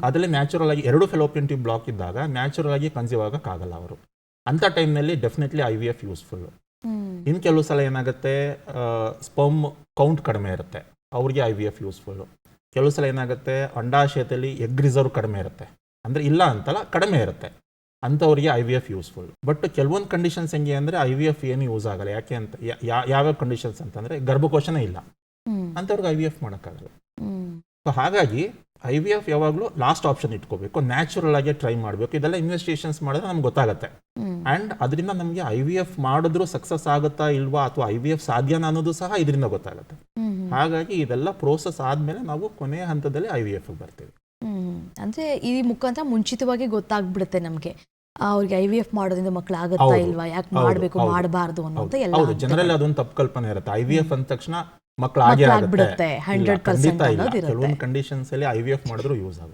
ಅದರಲ್ಲಿ ನ್ಯಾಚುರಲ್ ಆಗಿ 2 fallopian tube block ಇದ್ದಾಗ ನ್ಯಾಚುರಲ್ ಆಗಿ ಕನ್ಸೀವ್ ಆಗೋಕ್ಕಾಗಲ್ಲ ಅವರು. ಅಂಥ ಟೈಮ್ನಲ್ಲಿ ಡೆಫಿನೆಟ್ಲಿ IVF ಯೂಸ್ಫುಲ್. ಇನ್ನು ಕೆಲವು ಸಲ ಏನಾಗುತ್ತೆ, ಸ್ಪರ್ಮ್ ಕೌಂಟ್ ಕಡಿಮೆ ಇರುತ್ತೆ, ಅವ್ರಿಗೆ IVF ಯೂಸ್ಫುಲ್ಲು. ಕೆಲವು ಸಲ ಏನಾಗುತ್ತೆ, ಅಂಡಾಶಯದಲ್ಲಿ ಎಗ್ ರಿಸರ್ವ್ ಕಡಿಮೆ ಇರುತ್ತೆ, ಅಂದರೆ ಇಲ್ಲ ಅಂತಲ್ಲ, ಕಡಿಮೆ ಇರುತ್ತೆ, ಅಂಥವ್ರಿಗೆ IVF ಯೂಸ್ಫುಲ್. ಬಟ್ ಕೆಲವೊಂದು ಕಂಡೀಷನ್ಸ್ ಹೆಂಗೆ ಅಂದರೆ IVF ಏನು ಯೂಸ್ ಆಗಲ್ಲ. ಯಾಕೆ ಅಂತ ಯಾವ್ಯಾವ ಕಂಡೀಷನ್ಸ್ ಅಂತಂದರೆ ಗರ್ಭಕೋಶನೇ ಇಲ್ಲ, ಅಂಥವ್ರಿಗೆ IVF ಮಾಡೋಕ್ಕಾಗಲ್ಲ. ಸೊ ಹಾಗಾಗಿ IVF ಯಾವಾಗಲೂ ಲಾಸ್ಟ್ ಆಪ್ಷನ್ ಇಟ್ಕೋಬೇಕು, ನ್ಯಾಚುರಲ್ ಆಗಿ ಟ್ರೈ ಮಾಡಬೇಕು. ಇದೆಲ್ಲ ಇನ್ವೆಸ್ಟಿಗೇಷನ್ಸ್ ಮಾಡಿದ್ರೆ ನಮ್ಗೆ ಗೊತ್ತಾಗುತ್ತೆ. ಆ್ಯಂಡ್ ಅದರಿಂದ ನಮಗೆ IVF ಮಾಡಿದ್ರು ಸಕ್ಸಸ್ ಆಗುತ್ತಾ ಇಲ್ವಾ, ಅಥವಾ IVF ಸಾಧ್ಯನಾ ಅನ್ನೋದು ಸಹ ಇದರಿಂದ ಗೊತ್ತಾಗುತ್ತೆ. ಹಾಗಾಗಿ ಇದೆಲ್ಲ ಪ್ರೋಸೆಸ್ ಆದಮೇಲೆ ನಾವು ಕೊನೆಯ ಹಂತದಲ್ಲಿ IVF ಬರ್ತೀವಿ. ಅಂದರೆ ಈ ಮುಖಾಂತರ ಮುಂಚಿತವಾಗಿ ಗೊತ್ತಾಗ್ಬಿಡುತ್ತೆ ನಮಗೆ ಅವ್ರಿಗೆ IVF ಮಾಡೋದ್ರಿಂದ ಮಕ್ಕಳು ಆಗುತ್ತಾ ಇಲ್ವಾ, ಯಾಕೆ ಮಾಡಬೇಕು ಮಾಡಬಾರ್ದು ಅನ್ನೋಂಥ ಎಲ್ಲ. ಹೌದು, ಜನರಲ್ಲಿ ಅದೊಂದು ತಪ್ಪು ಕಲ್ಪನೆ ಇರುತ್ತೆ, IVF ಅಂದ ತಕ್ಷಣ ಮಕ್ಕಳು ಆಗೇ ಆಗುತ್ತೆ. 100% ಕೆಲವೊಂದು ಕಂಡೀಷನ್ಸ್ ಅಲ್ಲಿ IVF ಮಾಡಿದ್ರು ಯೂಸ್ ಆಗುತ್ತೆ.